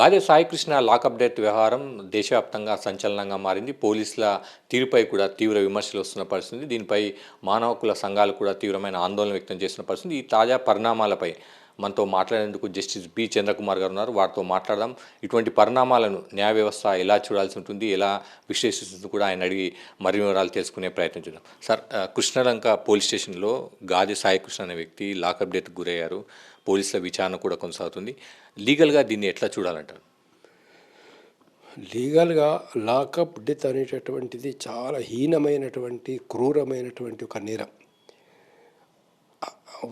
గాదె Saikrishna lockup death వ్యవహారం దేశవ్యాప్తంగా సంచలనంగా మారింది. పోలీసుల తీరుపై కూడా తీవ్ర విమర్శలు వస్తున్న పరిస్థితి. దీనిపై మానవ హక్కుల సంఘాలు కూడా తీవ్రమైన ఆందోళన వ్యక్తం చేస్తున్న పరిస్థితి. ఈ తాజా పరిణామాలపై మనతో మాట్లాడేందుకు జస్టిస్ బి చంద్రకుమార్ గారు ఉన్నారు. వారితో మాట్లాడదాం. ఇటువంటి పరిణామాలను న్యాయ వ్యవస్థ ఎలా చూడాల్సి ఉంటుంది, ఎలా విశ్లేషిస్తుంది కూడా ఆయన అడిగి మరిన్ని వివరాలు తెలుసుకునే ప్రయత్నం చేద్దాం. సార్, కృష్ణలంక పోలీస్ స్టేషన్లో గాదె సాయికృష్ణ అనే వ్యక్తి లాకప్ డెత్కు గురయ్యారు. పోలీసుల విచారణ కూడా కొనసాగుతుంది. లీగల్గా దీన్ని ఎట్లా చూడాలంటారు? లీగల్గా లాకప్ డెత్ అనేటటువంటిది చాలా హీనమైనటువంటి క్రూరమైనటువంటి ఒక నేరం.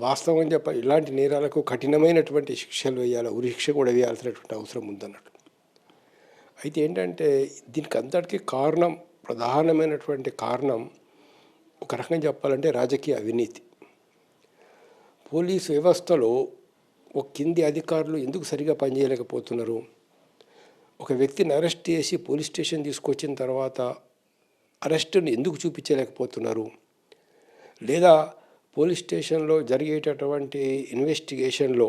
వాస్తవం చెప్పాలి, ఇలాంటి నేరాలకు కఠినమైనటువంటి శిక్షలు వేయాలి, ఉరిశిక్ష కూడా వేయాల్సినటువంటి అవసరం ఉందన్నట్టు. అయితే ఏంటంటే దీనికి అంతటికీ కారణం, ప్రధానమైనటువంటి కారణం ఒక రకంగా చెప్పాలంటే రాజకీయ అవినీతి. పోలీసు వ్యవస్థలో ఒక కింది అధికారులు ఎందుకు సరిగా పనిచేయలేకపోతున్నారు? ఒక వ్యక్తిని అరెస్ట్ చేసి పోలీస్ స్టేషన్ తీసుకొచ్చిన తర్వాత అరెస్టుని ఎందుకు చూపించలేకపోతున్నారు? లేదా పోలీస్ స్టేషన్లో జరిగేటటువంటి ఇన్వెస్టిగేషన్లో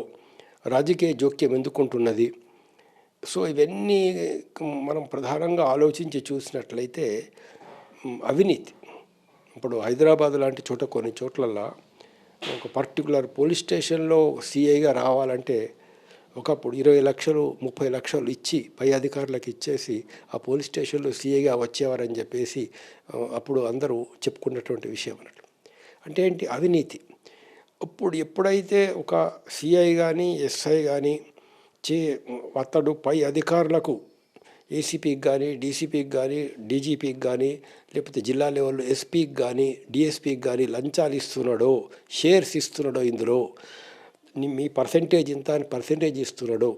రాజకీయ జోక్యం ఎందుకుంటున్నది? సో ఇవన్నీ మనం ప్రధానంగా ఆలోచించి చూసినట్లయితే అవినీతి. ఇప్పుడు హైదరాబాద్ లాంటి చోట కొన్ని చోట్లల్లో ఒక పర్టికులర్ పోలీస్ స్టేషన్లో సిఐగా రావాలంటే ఒకప్పుడు 20 లక్షలు 30 లక్షలు ఇచ్చి పై అధికారులకు ఇచ్చేసి ఆ పోలీస్ స్టేషన్లో సిఐగా వచ్చేవారని చెప్పేసి అప్పుడు అందరూ చెప్పుకున్నటువంటి విషయం అన్నట్లు. అంటే ఏంటి? అవినీతి. ఇప్పుడు ఎప్పుడైతే ఒక సిఐ కానీ ఎస్ఐ కానీ అతడు పై అధికారులకు ఏసీపీకి కానీ డీసీపీకి కానీ డీజీపీకి కానీ లేకపోతే జిల్లా లెవెల్లో ఎస్పీకి కానీ డిఎస్పీకి కానీ లంచాలు ఇస్తున్నాడో, షేర్స్ ఇస్తున్నాడో, ఇందులో మీ పర్సంటేజ్ ఇంత అని పర్సంటేజ్ ఇస్తున్నాడో,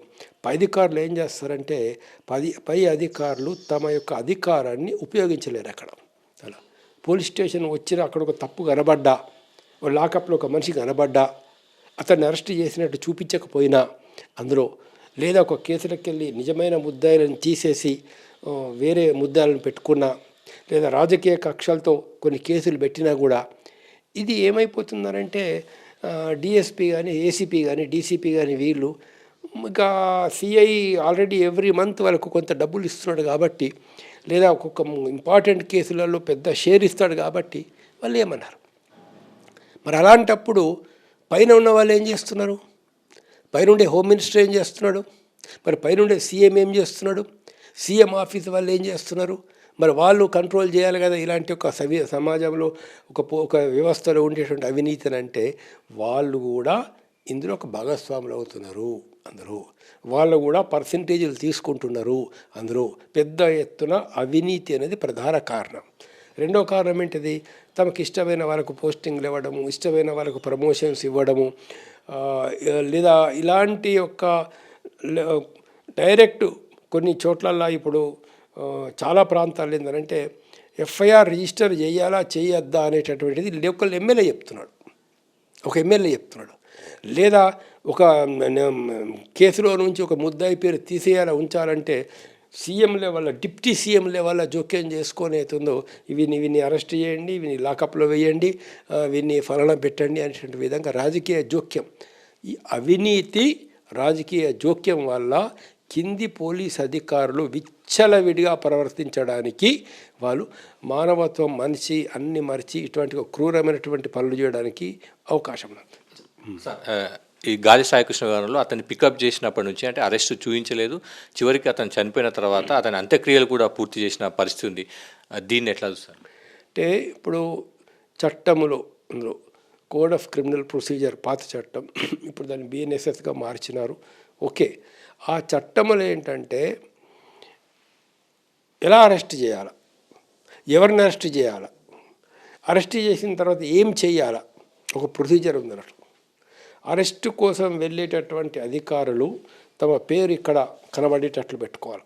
పై అధికారులు ఏం చేస్తారంటే పై అధికారులు తమ యొక్క అధికారాన్ని ఉపయోగించలేరు. అక్కడ అలా పోలీస్ స్టేషన్ వచ్చిన అక్కడ ఒక తప్పు కనబడ్డా, లాకప్లో ఒక మనిషి కనబడ్డా, అతన్ని అరెస్ట్ చేసినట్టు చూపించకపోయినా అందులో, లేదా ఒక కేసులకు వెళ్ళి నిజమైన ముద్దాయిలను తీసేసి వేరే ముద్దాయిలను పెట్టుకున్నా, లేదా రాజకీయ కక్షలతో కొన్ని కేసులు పెట్టినా కూడా ఇది ఏమైపోతుందనంటే డిఎస్పీ కానీ ఏసీపీ కానీ డీసీపీ కానీ వీళ్ళు ఇంకా సిఐ ఆల్రెడీ ఎవ్రీ మంత్ వాళ్ళకు కొంత డబ్బులు ఇస్తున్నాడు కాబట్టి, లేదా ఒక్కొక్క ఇంపార్టెంట్ కేసులలో పెద్ద షేర్ ఇస్తాడు కాబట్టి వాళ్ళు ఏమన్నారు. మరి అలాంటప్పుడు పైన ఉన్న వాళ్ళు ఏం చేస్తున్నారు? పైనుండే హోమ్ మినిస్టర్ ఏం చేస్తున్నాడు? మరి పైనుండే సీఎం ఏం చేస్తున్నాడు? సీఎం ఆఫీస్ వాళ్ళు ఏం చేస్తున్నారు? మరి వాళ్ళు కంట్రోల్ చేయాలి కదా ఇలాంటి ఒక సమాజంలో ఒక వ్యవస్థలో ఉండేటువంటి అవినీతిని. అంటే వాళ్ళు కూడా ఇందులో ఒక భాగస్వాములు అవుతున్నారు. అందరూ వాళ్ళు కూడా పర్సంటేజీలు తీసుకుంటున్నారు. అందరూ పెద్ద ఎత్తున అవినీతి అనేది ప్రధాన కారణం. రెండో కారణం ఏంటిది? తమకు ఇష్టమైన వాళ్ళకు పోస్టింగ్లు ఇవ్వడము, ఇష్టమైన వాళ్ళకు ప్రమోషన్స్ ఇవ్వడము, లేదా ఇలాంటి యొక్క డైరెక్ట్ కొన్ని చోట్లల్లో ఇప్పుడు చాలా ప్రాంతాలు ఏంటంటే ఎఫ్ఐఆర్ రిజిస్టర్ చేయాలా చేయొద్దా అనేటటువంటిది లోకల్ ఎమ్మెల్యే చెప్తున్నాడు, ఒక ఎమ్మెల్యే చెప్తున్నాడు. లేదా ఒక కేసులో నుంచి ఒక ముద్దాయి పేరు తీసేయాలా ఉంచాలంటే CM level, deputy CM level జోక్యం చేసుకొని అవుతుందో వీన్ని అరెస్ట్ చేయండి, వీని లాకప్లో వేయండి, వీన్ని ఫలానా పెట్టండి అనేటువంటి విధంగా రాజకీయ జోక్యం. ఈ అవినీతి రాజకీయ జోక్యం వల్ల కింది పోలీస్ అధికారులు విచ్చలవిడిగా ప్రవర్తించడానికి, వాళ్ళు మానవత్వం మనిషి అన్ని మరిచి ఇటువంటి క్రూరమైనటువంటి పనులు చేయడానికి అవకాశం ఉంది. ఈ గాదె సాయికృష్ణ గారిలో అతన్ని పికప్ చేసినప్పటి నుంచి అంటే అరెస్ట్ చూపించలేదు, చివరికి అతను చనిపోయిన తర్వాత అతని అంత్యక్రియలు కూడా పూర్తి చేసిన పరిస్థితి ఉంది. దీన్ని ఎట్లా చూస్తారు? అంటే ఇప్పుడు చట్టములో అందులో కోడ్ ఆఫ్ క్రిమినల్ ప్రొసీజర్ పాత చట్టం, ఇప్పుడు దాన్ని బిఎన్ఎస్ఎస్గా మార్చినారు. ఓకే, ఆ చట్టములు ఏంటంటే ఎలా అరెస్ట్ చేయాలా, ఎవరిని అరెస్ట్ చేయాలా, అరెస్ట్ చేసిన తర్వాత ఏం చేయాలా, ఒక ప్రొసీజర్ ఉందన్నట్టు. అరెస్టు కోసం వెళ్ళేటటువంటి అధికారులు తమ పేరు ఇక్కడ కనబడేటట్లు పెట్టుకోవాలి.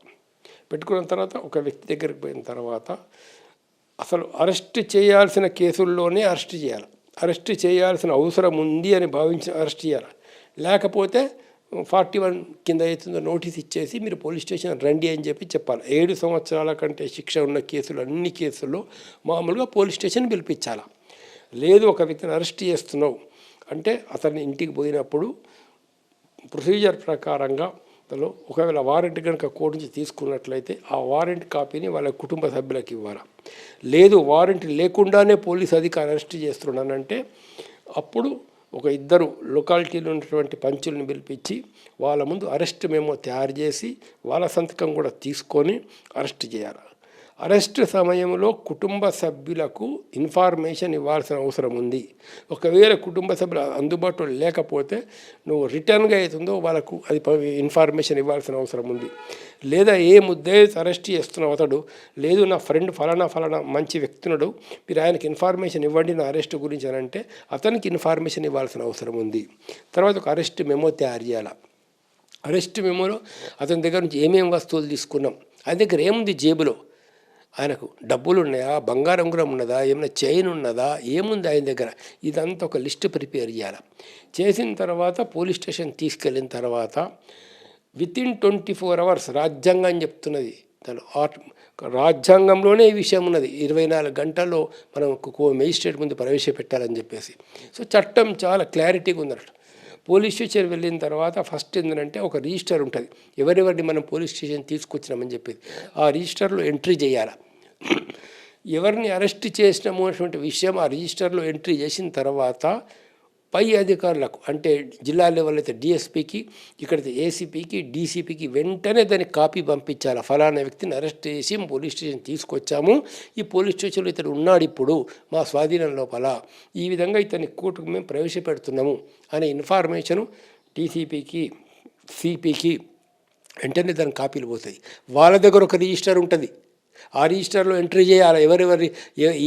పెట్టుకున్న తర్వాత ఒక వ్యక్తి దగ్గరికి పోయిన తర్వాత అసలు అరెస్ట్ చేయాల్సిన కేసుల్లోనే అరెస్ట్ చేయాలి. అరెస్ట్ చేయాల్సిన అవసరం ఉంది అని భావించి అరెస్ట్ చేయాలి. లేకపోతే 41 కింద అవుతుందో నోటీస్ ఇచ్చేసి మీరు పోలీస్ స్టేషన్ రండి అని చెప్పాలి. 7 సంవత్సరాల కంటే శిక్ష ఉన్న కేసులు అన్ని కేసుల్లో మామూలుగా పోలీస్ స్టేషన్ పిలిపించాలి. లేదు ఒక వ్యక్తిని అరెస్ట్ చేస్తున్నావు అంటే అతన్ని ఇంటికి పోయినప్పుడు ప్రొసీజర్ ప్రకారంగా దానిలో ఒకవేళ వారెంట్ కనుక కోర్టు నుంచి తీసుకున్నట్లయితే ఆ వారెంట్ కాపీని వాళ్ళ కుటుంబ సభ్యులకు ఇవ్వాలి. లేదు వారెంట్ లేకుండానే పోలీస్ అధికారి అరెస్ట్ చేస్తున్నానంటే అప్పుడు ఒక ఇద్దరు లొకాలిటీలో ఉన్నటువంటి పంచులను పిలిపించి వాళ్ళ ముందు అరెస్ట్ మెమో తయారు చేసి వాళ్ళ సంతకం కూడా తీసుకొని అరెస్ట్ చేయాలి. అరెస్ట్ సమయంలో కుటుంబ సభ్యులకు ఇన్ఫర్మేషన్ ఇవ్వాల్సిన అవసరం ఉంది. ఒకవేళ కుటుంబ సభ్యులు అందుబాటులో లేకపోతే నువ్వు రిటర్న్గా అవుతుందో వాళ్ళకు అది ఇన్ఫర్మేషన్ ఇవ్వాల్సిన అవసరం ఉంది. లేదా ఏ ముద్దే అరెస్ట్ చేస్తున్నావు అతడు, లేదు నా ఫ్రెండ్ ఫలానా మంచి వ్యక్తునుడు, మీరు ఆయనకి ఇన్ఫర్మేషన్ ఇవ్వండి నా అరెస్ట్ గురించి అని అంటే అతనికి ఇన్ఫర్మేషన్ ఇవ్వాల్సిన అవసరం ఉంది. తర్వాత ఒక అరెస్ట్ మెమో తయారు చేయాలి. అరెస్ట్ మెమోలో అతని దగ్గర నుంచి ఏమేమి వస్తువులు తీసుకున్నాం, ఆయన దగ్గర ఏముంది జేబులో, ఆయనకు డబ్బులు ఉన్నాయా, బంగారం కూడా ఉన్నదా, ఏమైనా చైన్ ఉన్నదా, ఏముంది ఆయన దగ్గర, ఇదంతా ఒక లిస్ట్ ప్రిపేర్ చేయాలి. చేసిన తర్వాత పోలీస్ స్టేషన్ తీసుకెళ్ళిన తర్వాత వితిన్ 24 hours రాజ్యాంగం చెప్తున్నది, రాజ్యాంగంలోనే ఈ విషయం ఉన్నది, 24 గంటల్లో మనం మేజిస్ట్రేట్ ముందు ప్రవేశపెట్టాలని చెప్పేసి. సో చట్టం చాలా క్లారిటీగా ఉందన్నట్టు. పోలీస్ స్టేషన్ వెళ్ళిన తర్వాత ఫస్ట్ ఏంటంటే ఒక రిజిస్టర్ ఉంటుంది, ఎవరెవరిని మనం పోలీస్ స్టేషన్ తీసుకొచ్చినామని చెప్పేసి ఆ రిజిస్టర్లో ఎంట్రీ చేయాలి. ఎవరిని అరెస్ట్ చేసినాము అనేటువంటి విషయం ఆ రిజిస్టర్లో ఎంట్రీ చేసిన తర్వాత పై అధికారులకు అంటే జిల్లా లెవెల్ అయితే డిఎస్పీకి, ఇక్కడైతే ఏసీపీకి, డీసీపీకి వెంటనే దానికి కాపీ పంపించాలి. ఫలానా వ్యక్తిని అరెస్ట్ చేసి పోలీస్ స్టేషన్ తీసుకొచ్చాము, ఈ పోలీస్ స్టేషన్లో ఇతడు ఉన్నాడు ఇప్పుడు మా స్వాధీనం లోపల, ఈ విధంగా ఇతని కోర్టుకు మేము ప్రవేశపెడుతున్నాము అనే ఇన్ఫర్మేషను డీసీపీకి, సిపికి వెంటనే దాని కాపీలు పోతాయి. వాళ్ళ దగ్గర ఒక రిజిస్టర్ ఉంటుంది, ఆ రిజిస్టర్లో ఎంట్రీ చేయాలి ఎవరెవరి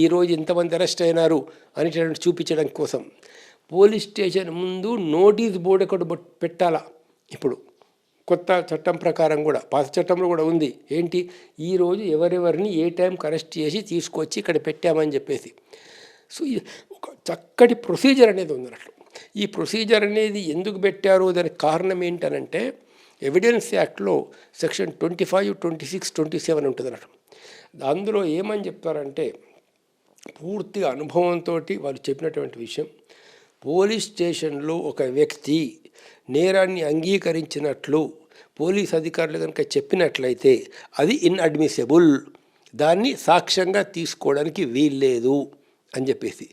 ఈరోజు ఎంతమంది అరెస్ట్ అయినారు అనేటువంటి చూపించడం కోసం. పోలీస్ స్టేషన్ ముందు నోటీస్ బోర్డు ఒకటి పెట్టాలా. ఇప్పుడు కొత్త చట్టం ప్రకారం కూడా, పాత చట్టంలో కూడా ఉంది, ఏంటి ఈరోజు ఎవరెవరిని ఏ టైంకి అరెస్ట్ చేసి తీసుకొచ్చి ఇక్కడ పెట్టామని చెప్పేసి. సో ఒక చక్కటి ప్రొసీజర్ అనేది ఉంది అన్నట్లు. ఈ ప్రొసీజర్ అనేది ఎందుకు పెట్టారు, దానికి కారణం ఏంటనంటే ఎవిడెన్స్ యాక్ట్లో సెక్షన్ 25, 26, 27 ఉంటుంది అన్నట్టు. అందులో ఏమని చెప్తారంటే పూర్తిగా అనుభవంతో వాళ్ళు చెప్పినటువంటి విషయం, పోలీస్ స్టేషన్లో ఒక వ్యక్తి నేరాన్ని అంగీకరించినట్లు పోలీస్ అధికారులు కనుక చెప్పినట్లయితే అది ఇన్అడ్మిసిబుల్, దాన్ని సాక్ష్యంగా తీసుకోవడానికి వీల్లేదు అని చెప్పేసి.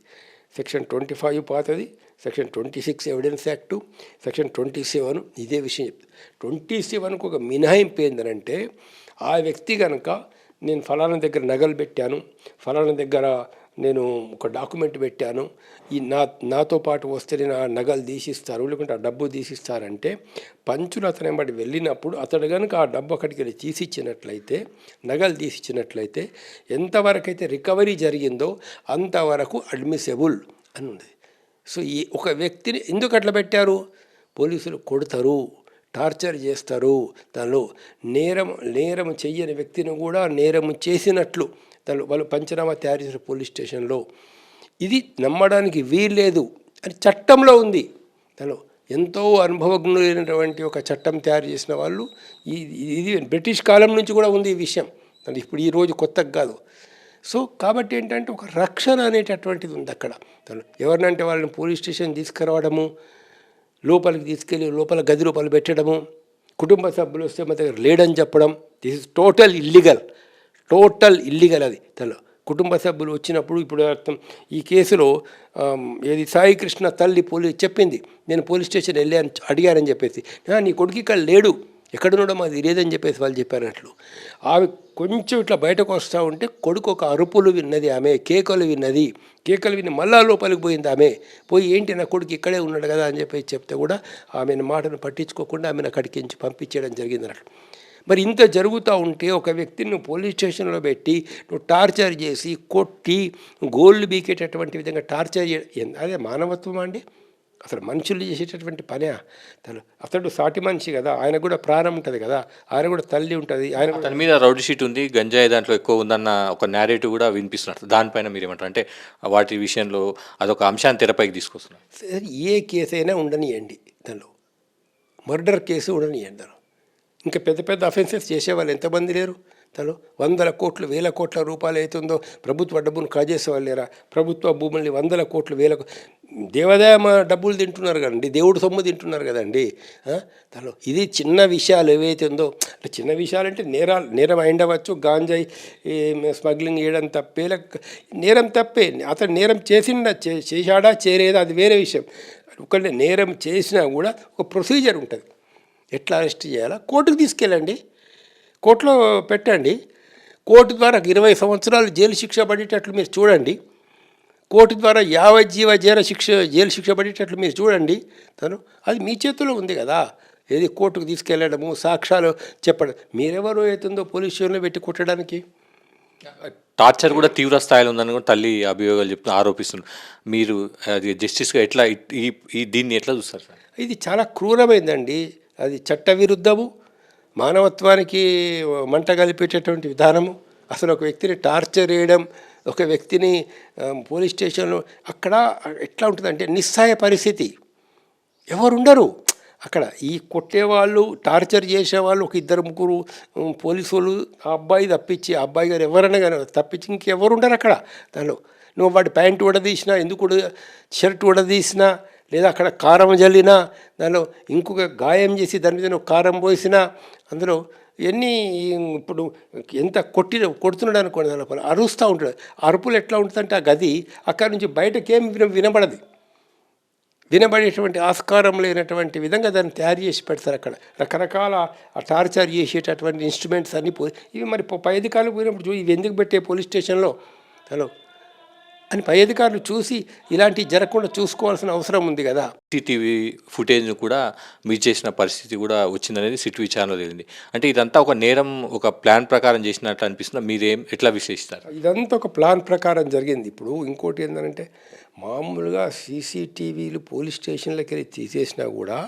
సెక్షన్ 25 పాతది, సెక్షన్ 26 ఎవిడెన్స్ యాక్టు, సెక్షన్ 27 ఇదే విషయం చెప్తుంది. 27కు ఒక మినహాయింపు ఏంటంటే ఆ వ్యక్తి కనుక నేను ఫలానా దగ్గర నగలు పెట్టాను, ఫలానా దగ్గర నేను ఒక డాక్యుమెంట్ పెట్టాను, ఈ నాతో పాటు వస్తే నేను ఆ నగలు తీసిస్తారు లేకుంటే ఆ డబ్బు తీసిస్తారంటే పంచులు అతను వెంబడి వెళ్ళినప్పుడు అతడు కనుక ఆ డబ్బు అక్కడికి వెళ్ళి తీసిచ్చినట్లయితే, నగలు తీసిచ్చినట్లయితే ఎంతవరకు అయితే రికవరీ జరిగిందో అంతవరకు అడ్మిసిబుల్ అని ఉంది. సో ఈ ఒక వ్యక్తిని ఎందుకు అట్లా పెట్టారు, పోలీసులు కొడతారు, టార్చర్ చేస్తారు, దానిలో నేరం చెయ్యని వ్యక్తిని కూడా నేరం చేసినట్లు దానిలో వాళ్ళు పంచనామా తయారు చేసిన పోలీస్ స్టేషన్లో, ఇది నమ్మడానికి వీల్లేదు అని చట్టంలో ఉంది. దానిలో ఎంతో అనుభవజ్ఞులైనటువంటి ఒక చట్టం తయారు చేసిన వాళ్ళు, ఇది బ్రిటిష్ కాలం నుంచి కూడా ఉంది ఈ విషయం, అది ఇప్పుడు ఈరోజు కొత్తగా కాదు. సో కాబట్టి ఏంటంటే ఒక రక్షణ అనేటటువంటిది ఉంది అక్కడ. ఎవరినంటే వాళ్ళని పోలీస్ స్టేషన్ తీసుకురావడము, లోపలికి తీసుకెళ్ళి లోపల గది లోపల పెట్టడము, కుటుంబ సభ్యులు వస్తే మా దగ్గర లేడని చెప్పడం, దిస్ ఇస్ టోటల్ ఇల్లీగల్ అది. తను కుటుంబ సభ్యులు వచ్చినప్పుడు ఇప్పుడు ఈ కేసులో ఏది సాయి కృష్ణ తల్లి చెప్పింది, నేను పోలీస్ స్టేషన్ వెళ్ళాను అడిగానని చెప్పేసి, నీ కొడుకు ఇక్కడ లేడు, ఎక్కడున్నాడో మాది లేదని చెప్పేసి వాళ్ళు చెప్పారట్లు. ఆమె కొంచెం ఇట్లా బయటకు వస్తూ ఉంటే కొడుకు ఒక అరుపులు విన్నది, ఆమె కేకలు విని మళ్ళా లోపలికి పోయింది. ఆమె పోయి ఏంటి నా కొడుకు ఇక్కడే ఉన్నాడు కదా అని చెప్పేసి చెప్తే కూడా ఆమెను మాటను పట్టించుకోకుండా ఆమెను అక్కడికి పంపించేయడం జరిగింది అన్నట్టు. మరి ఇంత జరుగుతూ ఉంటే ఒక వ్యక్తిని నువ్వు పోలీస్ స్టేషన్లో పెట్టి నువ్వు టార్చర్ చేసి కొట్టి గోళ్ళు బీకేటటువంటి విధంగా టార్చర్ చేయడం అదే మానవత్వం అండి? అసలు మనుషులు చేసేటటువంటి పనే. అతడు సాటి మనిషి కదా, ఆయన కూడా ప్రాణం ఉంటుంది కదా, ఆయన కూడా తల్లి ఉంటుంది. ఆయన తన మీద రౌడీ షీట్ ఉంది, గంజాయి దాంట్లో ఎక్కువ ఉందన్న ఒక నేరేటివ్ కూడా వినిపిస్తున్నారు. దానిపైన మీరు ఏమంటారు? అంటే వాటి విషయంలో అదొక అంశాన్ని తెరపైకి తీసుకొస్తున్నారు. ఏ కేసు అయినా ఉండనియండి, దానిలో మర్డర్ కేసు ఉండనియండి, దానిలో ఇంకా పెద్ద పెద్ద అఫెన్సెస్ చేసేవాళ్ళు ఎంతమంది లేరు? తను వందల కోట్లు వేల కోట్ల రూపాయలు అవుతుందో ప్రభుత్వ డబ్బును కాజేసే వాళ్ళు లేరా? ప్రభుత్వ భూముల్ని వందల కోట్లు దేవాదాయ డబ్బులు తింటున్నారు కదండి, దేవుడు సొమ్ము తింటున్నారు కదండి. తను ఇది చిన్న విషయాలు ఏవైతే ఉందో, అంటే చిన్న విషయాలంటే నేరం అయిండవచ్చు, గాంజాయి స్మగ్లింగ్ చేయడం తప్పే, నేరం తప్పే. అతను నేరం చేశాడా చేరేదా అది వేరే విషయం. ఒకటి నేరం చేసినా కూడా ఒక ప్రొసీజర్ ఉంటుంది. ఎట్లా అరెస్ట్ చేయాలా? కోర్టుకు తీసుకెళ్ళండి, కోర్టులో పెట్టండి. కోర్టు ద్వారా 20 సంవత్సరాలు జైలు శిక్ష పడేటట్లు మీరు చూడండి. కోర్టు ద్వారా యావజ్జీవ జైలు శిక్ష పడేటట్లు మీరు చూడండి. అది మీ చేతిలో ఉంది కదా. ఏది కోర్టుకు తీసుకెళ్ళడము, సాక్ష్యాలు చెప్పడం. మీరెవరు అవుతుందో పోలీస్ స్టేషన్లో పెట్టి కొట్టడానికి? టార్చర్ కూడా తీవ్ర స్థాయిలో ఉందని కూడా తల్లి అభియోగాలు ఆరోపిస్తున్నారు. మీరు అది జస్టిస్గా ఎట్లా దీన్ని ఎట్లా చూస్తారు సార్? ఇది చాలా క్రూరమైందండి. అది చట్టవిరుద్ధము, మానవత్వానికి మంట కలిపేటటువంటి విధానము. అసలు ఒక వ్యక్తిని టార్చర్ చేయడం, ఒక వ్యక్తిని పోలీస్ స్టేషన్లో అక్కడ ఎట్లా ఉంటుందంటే నిస్సహాయ పరిస్థితి. ఎవరుండరు అక్కడ. ఈ కొట్టేవాళ్ళు, టార్చర్ చేసేవాళ్ళు ఒక 2-3 పోలీసు వాళ్ళు, ఆ అబ్బాయి తప్పించి, ఆ అబ్బాయి గారు ఎవరైనా కానీ తప్పించి ఇంకెవరు ఉండరు అక్కడ. దానిలో నువ్వు వాడి ప్యాంటు ఉడదీసినా, ఎందుకు షర్ట్ ఉడదీసినా, లేదా అక్కడ కారం జల్లినా, దానిలో ఇంకొక గాయం చేసి దాని మీద కారం పోసినా, అందులో ఇప్పుడు ఎంత కొడుతున్నాడు అనుకోండి, దాని అరుస్తూ ఉంటాడు. అరుపులు ఎట్లా ఉంటుందంటే ఆ గది అక్కడి నుంచి బయటకేం వినబడదు. వినబడేటువంటి ఆస్కారం లేనటువంటి విధంగా దాన్ని తయారు చేసి పెడతారు. అక్కడ రకరకాల టార్చర్ చేసేటటువంటి ఇన్స్ట్రుమెంట్స్ అన్నీ ఇవి మరి పై అధికారులు పోయినప్పుడు ఇవి ఎందుకు పెట్టే పోలీస్ స్టేషన్లో అని పై అధికారులు చూసి ఇలాంటివి జరగకుండా చూసుకోవాల్సిన అవసరం ఉంది కదా. సిటీవీ ఫుటేజ్ను కూడా మీరు చేసిన పరిస్థితి కూడా వచ్చిందనేది సిటీవీ ఛానల్ తెలిసింది. అంటే ఇదంతా ఒక నేరం, ఒక ప్లాన్ ప్రకారం చేసినట్లు అనిపిస్తుందా? మీరేం ఎట్లా విశ్లేషిస్తారు? ఇదంతా ఒక ప్లాన్ ప్రకారం జరిగింది. ఇప్పుడు ఇంకోటి ఏంటంటే మామూలుగా సీసీటీవీలు పోలీస్ స్టేషన్లకి వెళ్ళి తీసేసినా కూడా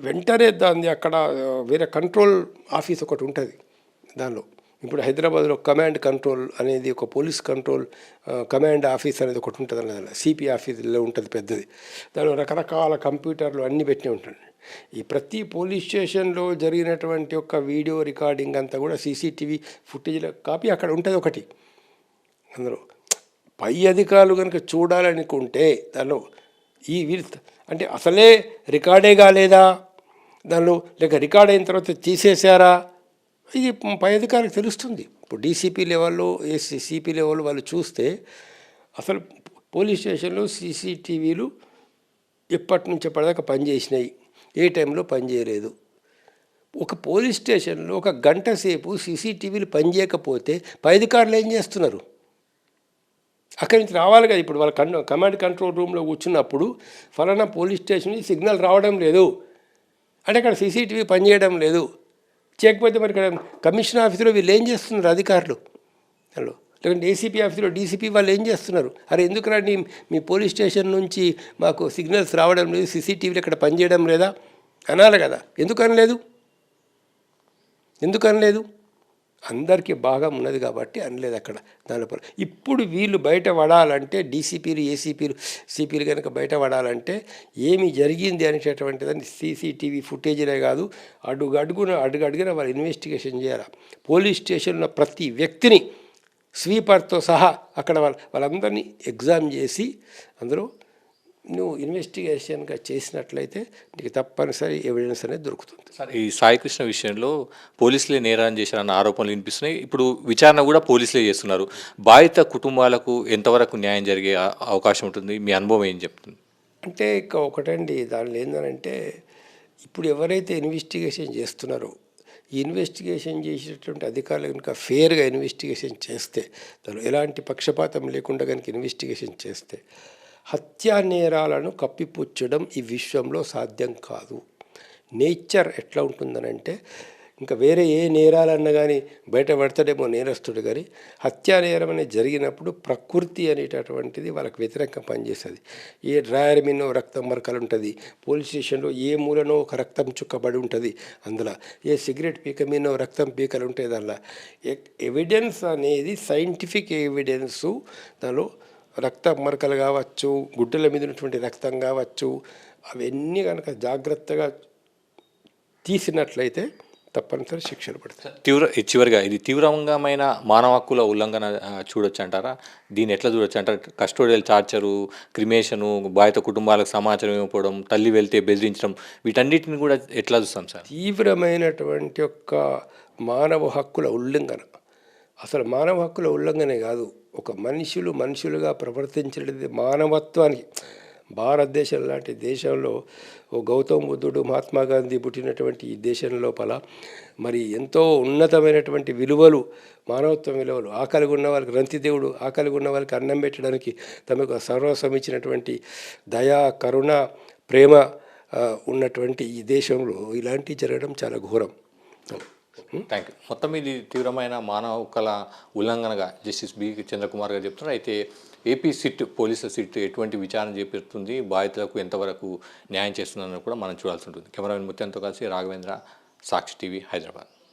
వెంటనే దాన్ని అక్కడ వేరే కంట్రోల్ ఆఫీస్ ఒకటి ఉంటుంది. దానిలో ఇప్పుడు హైదరాబాద్లో కమాండ్ కంట్రోల్ అనేది ఒక పోలీస్ కంట్రోల్ కమాండ్ ఆఫీస్ అనేది ఒకటి ఉంటుంది అన్నది, సిపి ఆఫీసులో ఉంటుంది పెద్దది. దానిలో రకరకాల కంప్యూటర్లు అన్నీ పెట్టినే ఉంటుంది. ఈ ప్రతి పోలీస్ స్టేషన్లో జరిగినటువంటి ఒక వీడియో రికార్డింగ్ అంతా కూడా సీసీటీవీ ఫుటేజ్ల కాపీ అక్కడ ఉంటుంది ఒకటి. అందులో పై అధికారులు కనుక చూడాలనుకుంటే దానిలో అంటే అసలే రికార్డే కాలేదా దానిలో, లేక రికార్డ్ అయిన తర్వాత తీసేశారా, ఇది పై అధికారికి తెలుస్తుంది. ఇప్పుడు డీసీపీ లెవెల్లో, సిపి లెవెల్లో వాళ్ళు చూస్తే అసలు పోలీస్ స్టేషన్లో సీసీటీవీలు ఎప్పటి నుంచి ఎప్పటిదాకా పనిచేసినాయి, ఏ టైంలో పనిచేయలేదు. ఒక పోలీస్ స్టేషన్లో 1 గంట సేపు సీసీటీవీలు పనిచేయకపోతే పై అధికారులు ఏం చేస్తున్నారు? అక్కడి నుంచి రావాలి కదా. ఇప్పుడు వాళ్ళ కమాండ్ కంట్రోల్ రూమ్లో కూర్చున్నప్పుడు ఫలానా పోలీస్ స్టేషన్ సిగ్నల్ రావడం లేదు అంటే అక్కడ సీసీటీవీ పనిచేయడం లేదు. చేయకపోతే మరి ఇక్కడ కమిషన్ ఆఫీసులో వీళ్ళు ఏం చేస్తున్నారు అధికారులు? హలో, లేదంటే ఏసీపీ ఆఫీసులో డీసీపీ వాళ్ళు ఏం చేస్తున్నారు? అరే ఎందుకు రండి, మీ పోలీస్ స్టేషన్ నుంచి మాకు సిగ్నల్స్ రావడం లేదు, సీసీటీవీలు ఇక్కడ పనిచేయడం లేదా అనాలి కదా. ఎందుకు అనలేదు? అందరికీ బాగా ఉన్నది కాబట్టి అనలేదు అక్కడ. దానిపై ఇప్పుడు వీళ్ళు బయట పడాలంటే, డీసీపీలు, ఏసీపీలు, సిపిలు కనుక బయట పడాలంటే ఏమి జరిగింది అనేటటువంటిదని సీసీటీవీ ఫుటేజీలే కాదు, అడుగడుగున వాళ్ళు ఇన్వెస్టిగేషన్ చేయాలి. పోలీస్ స్టేషన్లో ప్రతి వ్యక్తిని స్వీపర్తో సహా అక్కడ వాళ్ళందరినీ ఎగ్జామ్ చేసి అందులో నువ్వు ఇన్వెస్టిగేషన్గా చేసినట్లయితే నీకు తప్పనిసరి ఎవిడెన్స్ అనేది దొరుకుతుంది. ఈ సాయికృష్ణ విషయంలో పోలీసులే నేరాన్ని చేశారన్న ఆరోపణలు వినిపిస్తున్నాయి. ఇప్పుడు విచారణ కూడా పోలీసులే చేస్తున్నారు. బాధిత కుటుంబాలకు ఎంతవరకు న్యాయం జరిగే అవకాశం ఉంటుంది? మీ అనుభవం ఏం చెప్తుంది? అంటే ఇక ఒకటండి, దానిలో ఏంటంటే ఇప్పుడు ఎవరైతే ఇన్వెస్టిగేషన్ చేస్తున్నారో ఈ ఇన్వెస్టిగేషన్ చేసేటటువంటి అధికారులు కనుక ఫేర్గా ఇన్వెస్టిగేషన్ చేస్తే, దానిలో ఎలాంటి పక్షపాతం లేకుండా కనుక ఇన్వెస్టిగేషన్ చేస్తే హత్యా నేరాలను కప్పిపుచ్చడం ఈ విశ్వంలో సాధ్యం కాదు. నేచర్ ఎట్లా ఉంటుందనంటే ఇంకా వేరే ఏ నేరాలన్నా కానీ బయట పడతాడేమో నేరస్తుడు, కానీ హత్యా నేరం అనేది జరిగినప్పుడు ప్రకృతి అనేటటువంటిది వాళ్ళకి వ్యతిరేకంగా పనిచేస్తుంది. ఏ డ్రాయర్ మీనో రక్తం మరకలు ఉంటుంది, పోలీస్ స్టేషన్లో ఏ మూలనో ఒక రక్తం చుక్కబడి ఉంటుంది, అందులో ఏ సిగరెట్ పీక మీనో రక్తం పీకలు ఉంటాయి. దానిలో ఎవిడెన్స్ అనేది సైంటిఫిక్ ఎవిడెన్సు, దానిలో రక్త మరకలు కావచ్చు, గుడ్డల మీద ఉన్నటువంటి రక్తం కావచ్చు, అవన్నీ కనుక జాగ్రత్తగా తీసినట్లయితే తప్పనిసరి శిక్షలు పడతాయి. చివరిగా ఇది తీవ్రంగమైన మానవ హక్కుల ఉల్లంఘన చూడొచ్చు అంటారా? దీన్ని ఎట్లా చూడొచ్చు అంటారు? కస్టోడియల్ టార్చరు, క్రిమేషను, బాధిత కుటుంబాలకు సమాచారం ఇవ్వకపోవడం, తల్లి వెళ్తే బెదిరించడం, వీటన్నిటిని కూడా ఎట్లా చూస్తాం సార్? తీవ్రమైనటువంటి యొక్క మానవ హక్కుల ఉల్లంఘన. అసలు మానవ హక్కుల ఉల్లంఘనే కాదు, ఒక మనుషులుగా ప్రవర్తించలేదు మానవత్వానికి. భారతదేశం లాంటి దేశంలో ఓ గౌతమ బుద్ధుడు, మహాత్మా గాంధీ పుట్టినటువంటి ఈ దేశం లోపల మరి ఎంతో ఉన్నతమైనటువంటి విలువలు, మానవత్వం విలువలు, ఆకలిగా ఉన్న వాళ్ళకి రంతిదేవుడు ఆకలిగా ఉన్న వాళ్ళకి అన్నం పెట్టడానికి తమకు సర్వస్వం ఇచ్చినటువంటి దయా, కరుణ, ప్రేమ ఉన్నటువంటి ఈ దేశంలో ఇలాంటివి జరగడం చాలా ఘోరం. Thank you. మొత్తం ఇది తీవ్రమైన మానవ హక్కుల ఉల్లంఘనగా జస్టిస్ బి చంద్రకుమార్ గారు చెప్తున్నారు. అయితే ఏపీ సిట్, పోలీసుల సిట్ ఎటువంటి విచారణ చేపిస్తుంది, బాధితులకు ఎంతవరకు న్యాయం చేస్తుందని కూడా మనం చూడాల్సి ఉంటుంది. కెమెరామెన్ ముత్యంతో కలిసి రాఘవేంద్ర, సాక్షి టీవీ, హైదరాబాద్.